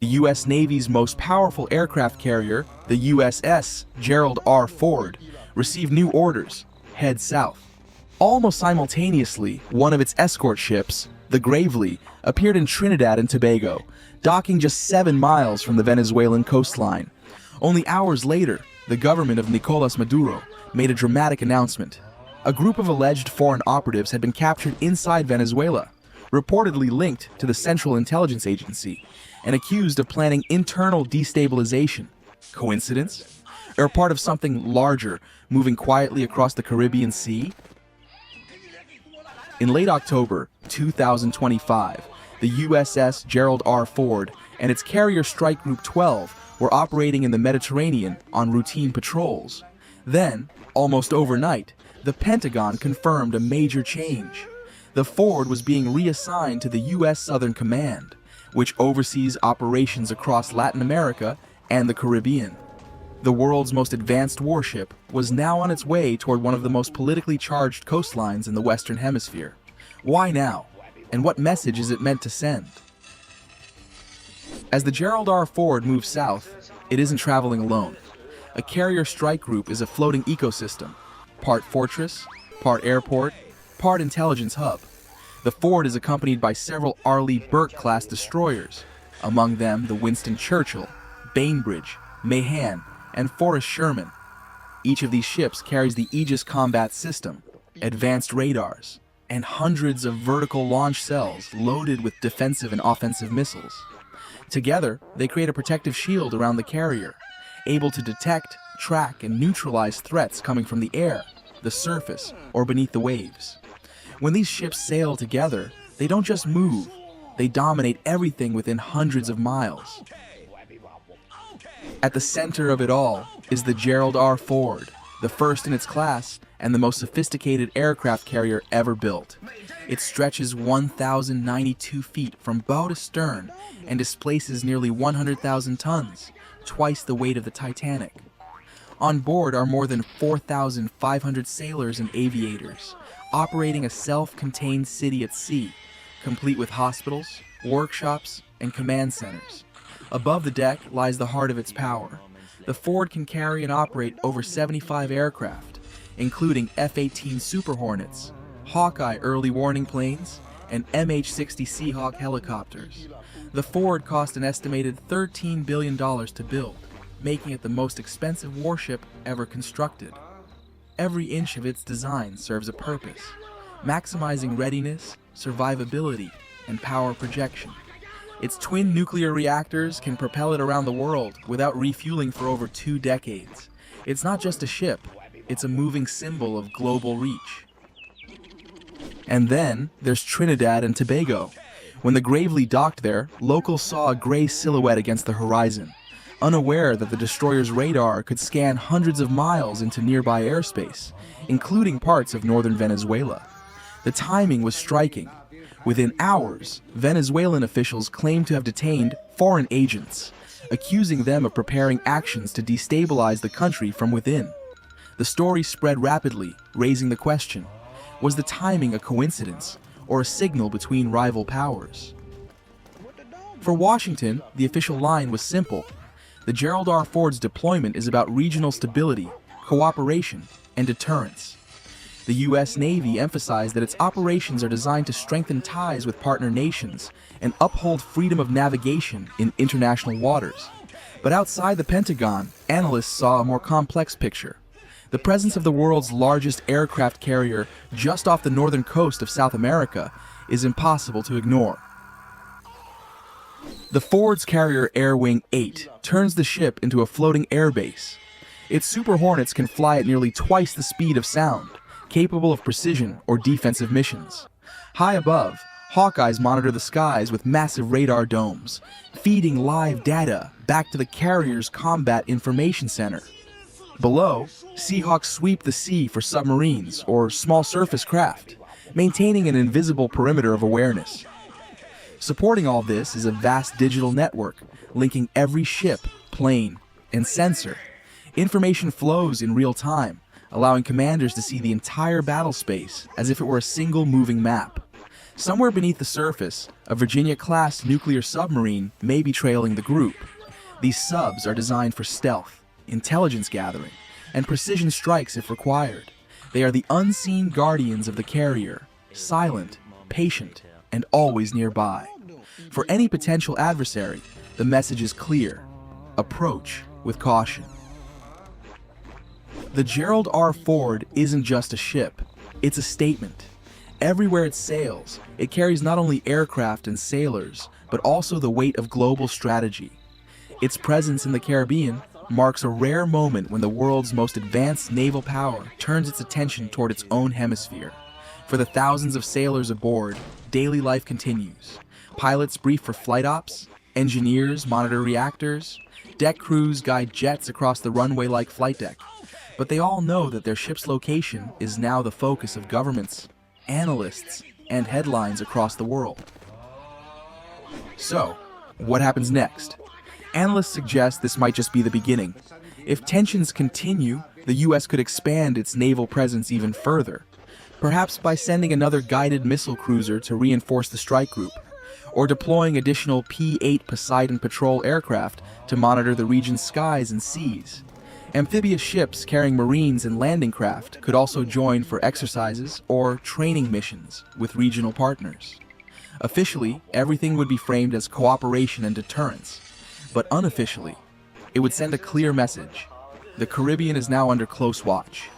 The U.S. Navy's most powerful aircraft carrier, the USS Gerald R. Ford, received new orders: head south. Almost simultaneously, one of its escort ships, the Gravely, appeared in Trinidad and Tobago, docking just 7 miles from the Venezuelan coastline. Only hours later, the government of Nicolas Maduro made a dramatic announcement. A group of alleged foreign operatives had been captured inside Venezuela, reportedly linked to the Central Intelligence Agency, and accused of planning internal destabilization. Coincidence? Or part of something larger, moving quietly across the Caribbean Sea? In late October 2025, the USS Gerald R. Ford and its carrier Strike Group 12 were operating in the Mediterranean on routine patrols. Then, almost overnight, the Pentagon confirmed a major change. The Ford was being reassigned to the U.S. Southern Command, which oversees operations across Latin America and the Caribbean. The world's most advanced warship was now on its way toward one of the most politically charged coastlines in the Western Hemisphere. Why now? And what message is it meant to send? As the Gerald R. Ford moves south, it isn't traveling alone. A carrier strike group is a floating ecosystem, part fortress, part airport, part intelligence hub. The Ford is accompanied by several Arleigh Burke-class destroyers, among them the Winston Churchill, Bainbridge, Mahan, and Forrest Sherman. Each of these ships carries the Aegis Combat System, advanced radars, and hundreds of vertical launch cells loaded with defensive and offensive missiles. Together, they create a protective shield around the carrier, able to detect, track, and neutralize threats coming from the air, the surface, or beneath the waves. When these ships sail together, they don't just move, they dominate everything within hundreds of miles. At the center of it all is the Gerald R. Ford, the first in its class and the most sophisticated aircraft carrier ever built. It stretches 1,092 feet from bow to stern and displaces nearly 100,000 tons, twice the weight of the Titanic. On board are more than 4,500 sailors and aviators, operating a self-contained city at sea, complete with hospitals, workshops, and command centers. Above the deck lies the heart of its power. The Ford can carry and operate over 75 aircraft, including F-18 Super Hornets, Hawkeye early warning planes, and MH-60 Seahawk helicopters. The Ford cost an estimated $13 billion to build, making it the most expensive warship ever constructed. Every inch of its design serves a purpose, maximizing readiness, survivability, and power projection. Its twin nuclear reactors can propel it around the world without refueling for over 2 decades. It's not just a ship, it's a moving symbol of global reach. And then there's Trinidad and Tobago. When the Gravely docked there, locals saw a gray silhouette against the horizon, unaware that the destroyer's radar could scan hundreds of miles into nearby airspace, including parts of northern Venezuela. The timing was striking. Within hours, Venezuelan officials claimed to have detained foreign agents, accusing them of preparing actions to destabilize the country from within. The story spread rapidly, raising the question: was the timing a coincidence or a signal between rival powers? For Washington, the official line was simple. The Gerald R. Ford's deployment is about regional stability, cooperation, and deterrence. The U.S. Navy emphasized that its operations are designed to strengthen ties with partner nations and uphold freedom of navigation in international waters. But outside the Pentagon, analysts saw a more complex picture. The presence of the world's largest aircraft carrier just off the northern coast of South America is impossible to ignore. The Ford's carrier Air Wing 8 turns the ship into a floating airbase. Its Super Hornets can fly at nearly twice the speed of sound, capable of precision or defensive missions. High above, Hawkeyes monitor the skies with massive radar domes, feeding live data back to the carrier's Combat Information Center. Below, Seahawks sweep the sea for submarines or small surface craft, maintaining an invisible perimeter of awareness. Supporting all this is a vast digital network, linking every ship, plane, and sensor. Information flows in real time, allowing commanders to see the entire battle space as if it were a single moving map. Somewhere beneath the surface, a Virginia-class nuclear submarine may be trailing the group. These subs are designed for stealth, intelligence gathering, and precision strikes if required. They are the unseen guardians of the carrier, silent, patient, and always nearby. For any potential adversary, the message is clear: approach with caution. The Gerald R. Ford isn't just a ship, it's a statement. Everywhere it sails, it carries not only aircraft and sailors, but also the weight of global strategy. Its presence in the Caribbean marks a rare moment when the world's most advanced naval power turns its attention toward its own hemisphere. For the thousands of sailors aboard, daily life continues. Pilots brief for flight ops, engineers monitor reactors, deck crews guide jets across the runway like flight deck. But they all know that their ship's location is now the focus of governments, analysts, and headlines across the world. So, what happens next? Analysts suggest this might just be the beginning. If tensions continue, the US could expand its naval presence even further, perhaps by sending another guided missile cruiser to reinforce the strike group, or deploying additional P-8 Poseidon patrol aircraft to monitor the region's skies and seas. Amphibious ships carrying marines and landing craft could also join for exercises or training missions with regional partners. Officially, everything would be framed as cooperation and deterrence, but unofficially, it would send a clear message: the Caribbean is now under close watch.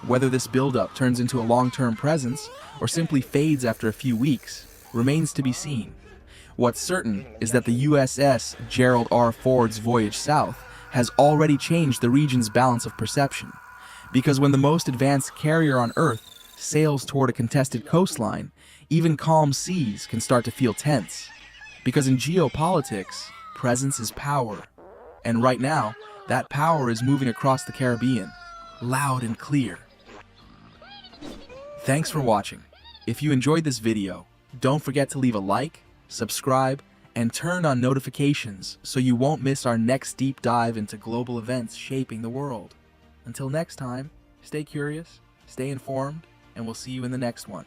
Whether this buildup turns into a long-term presence or simply fades after a few weeks remains to be seen. What's certain is that the USS Gerald R. Ford's voyage south has already changed the region's balance of perception. Because when the most advanced carrier on Earth sails toward a contested coastline, even calm seas can start to feel tense. Because in geopolitics, presence is power. And right now, that power is moving across the Caribbean, loud and clear. Thanks for watching. If you enjoyed this video, don't forget to leave a like, subscribe, and turn on notifications so you won't miss our next deep dive into global events shaping the world. Until next time, stay curious, stay informed, and we'll see you in the next one.